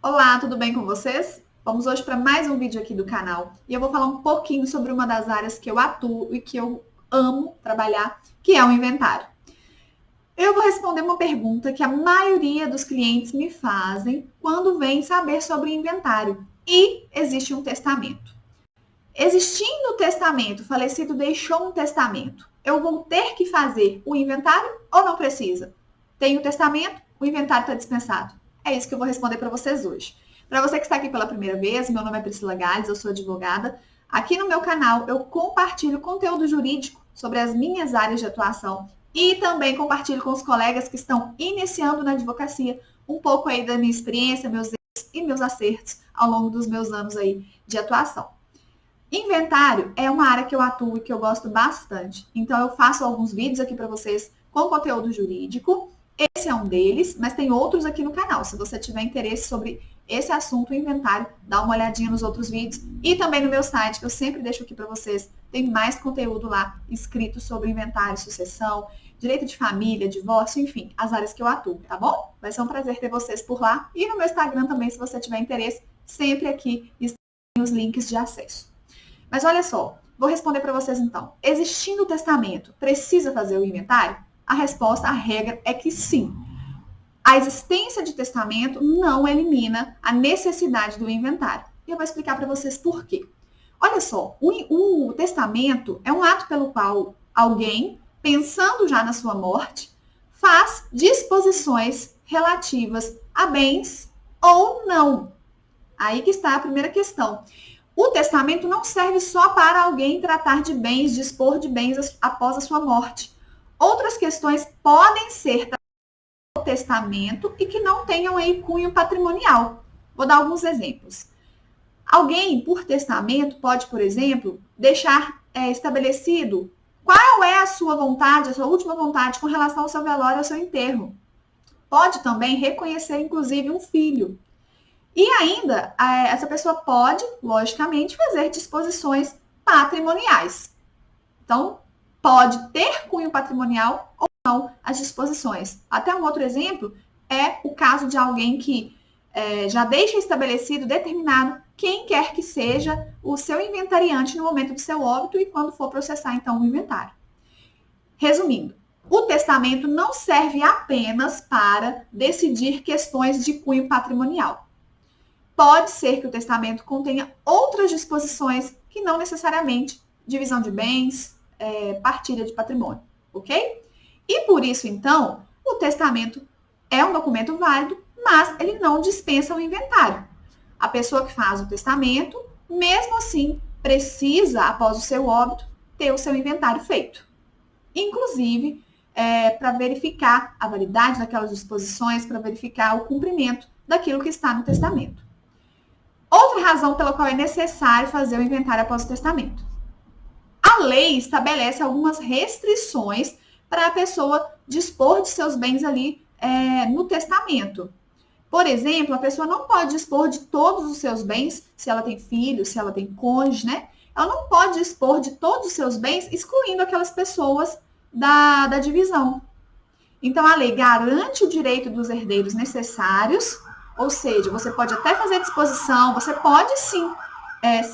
Olá, tudo bem com vocês? Vamos hoje para mais um vídeo aqui do canal e eu vou falar um pouquinho sobre uma das áreas que eu atuo e que eu amo trabalhar, que é o inventário. Eu vou responder uma pergunta que a maioria dos clientes me fazem quando vêm saber sobre inventário. E existe um testamento. Existindo o testamento, o falecido deixou um testamento, eu vou ter que fazer o inventário ou não precisa? Tem o testamento, o inventário está dispensado. É isso que eu vou responder para vocês hoje. Para você que está aqui pela primeira vez, meu nome é Priscila Gales, eu sou advogada. Aqui no meu canal eu compartilho conteúdo jurídico sobre as minhas áreas de atuação e também compartilho com os colegas que estão iniciando na advocacia um pouco aí da minha experiência, meus erros e meus acertos ao longo dos meus anos aí de atuação. Inventário é uma área que eu atuo e que eu gosto bastante. Então, eu faço alguns vídeos aqui para vocês com conteúdo jurídico. Esse é um deles, mas tem outros aqui no canal. Se você tiver interesse sobre esse assunto, inventário, dá uma olhadinha nos outros vídeos. E também no meu site, que eu sempre deixo aqui para vocês. Tem mais conteúdo lá escrito sobre inventário, sucessão, direito de família, divórcio, enfim, as áreas que eu atuo, tá bom? Vai ser um prazer ter vocês por lá. E no meu Instagram também, se você tiver interesse, sempre aqui estão os links de acesso. Mas olha só, vou responder para vocês então. Existindo o testamento, precisa fazer o inventário? A resposta, a regra é que sim. A existência de testamento não elimina a necessidade do inventário. E eu vou explicar para vocês por quê. Olha só, o testamento é um ato pelo qual alguém, pensando já na sua morte, faz disposições relativas a bens ou não. Aí que está a primeira questão. O testamento não serve só para alguém tratar de bens, dispor de bens após a sua morte. Outras questões podem ser tratadas no testamento e que não tenham aí cunho patrimonial. Vou dar alguns exemplos. Alguém, por testamento, pode, por exemplo, deixar estabelecido qual é a sua vontade, a sua última vontade com relação ao seu velório e ao seu enterro. Pode também reconhecer, inclusive, um filho. E ainda, essa pessoa pode, logicamente, fazer disposições patrimoniais. Então, pode ter cunho patrimonial ou não as disposições. Até um outro exemplo é o caso de alguém que já deixa estabelecido, determinado, quem quer que seja o seu inventariante no momento do seu óbito e quando for processar, então, o inventário. Resumindo, o testamento não serve apenas para decidir questões de cunho patrimonial. Pode ser que o testamento contenha outras disposições que não necessariamente divisão de bens, partilha de patrimônio, ok? E por isso, então, o testamento é um documento válido, mas ele não dispensa o inventário. A pessoa que faz o testamento, mesmo assim, precisa, após o seu óbito, ter o seu inventário feito. Inclusive, para verificar a validade daquelas disposições, para verificar o cumprimento daquilo que está no testamento. Outra razão pela qual é necessário fazer o inventário após o testamento. A lei estabelece algumas restrições para a pessoa dispor de seus bens ali no testamento. Por exemplo, a pessoa não pode dispor de todos os seus bens, se ela tem filhos, se ela tem cônjuge, né? Ela não pode dispor de todos os seus bens, excluindo aquelas pessoas da divisão. Então, a lei garante o direito dos herdeiros necessários. Ou seja, você pode até fazer disposição, você pode sim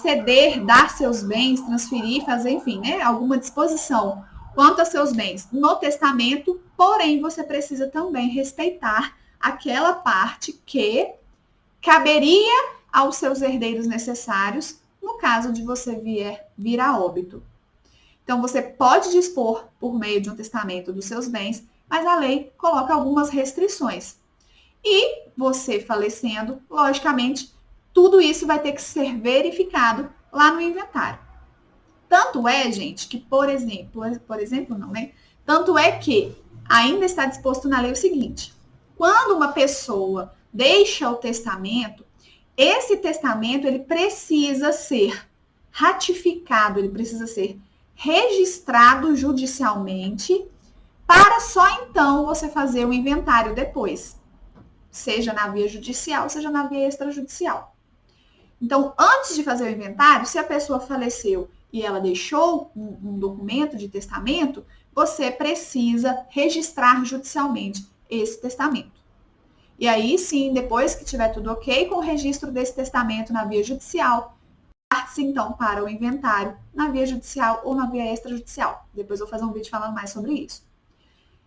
ceder, dar seus bens, transferir, fazer, enfim, né, alguma disposição quanto a seus bens no testamento, porém você precisa também respeitar aquela parte que caberia aos seus herdeiros necessários no caso de você vir a óbito. Então, você pode dispor por meio de um testamento dos seus bens, mas a lei coloca algumas restrições. E você falecendo, logicamente, tudo isso vai ter que ser verificado lá no inventário. Tanto é, gente, que, por exemplo, não, né? Tanto é que ainda está disposto na lei o seguinte: quando uma pessoa deixa o testamento, esse testamento ele precisa ser ratificado, ele precisa ser registrado judicialmente, para só então você fazer o inventário depois. Seja na via judicial, seja na via extrajudicial. Então, antes de fazer o inventário, se a pessoa faleceu e ela deixou um documento de testamento, você precisa registrar judicialmente esse testamento. E aí sim, depois que tiver tudo ok com o registro desse testamento na via judicial, parte-se então para o inventário na via judicial ou na via extrajudicial. Depois eu vou fazer um vídeo falando mais sobre isso.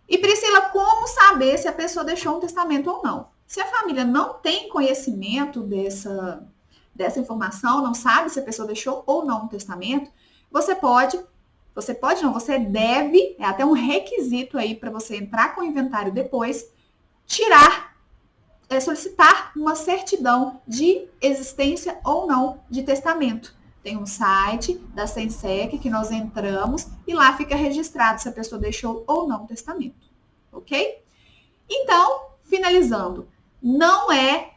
E Priscila, como saber se a pessoa deixou um testamento ou não? Se a família não tem conhecimento dessa informação, não sabe se a pessoa deixou ou não um testamento, você deve, é até um requisito aí para você entrar com o inventário depois, solicitar uma certidão de existência ou não de testamento. Tem um site da Sensec que nós entramos e lá fica registrado se a pessoa deixou ou não testamento, ok? Então, finalizando, não é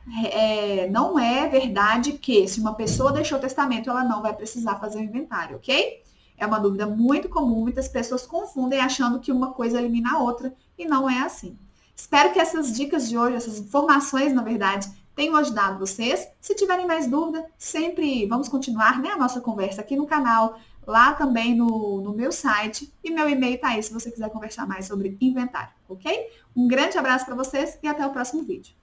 verdade que se uma pessoa deixou testamento, ela não vai precisar fazer o inventário, ok? É uma dúvida muito comum, muitas pessoas confundem achando que uma coisa elimina a outra e não é assim. Espero que essas dicas de hoje, essas informações, na verdade, tenham ajudado vocês. Se tiverem mais dúvida, sempre vamos continuar, né, a nossa conversa aqui no canal, lá também no meu site, e meu e-mail está aí se você quiser conversar mais sobre inventário, ok? Um grande abraço para vocês e até o próximo vídeo.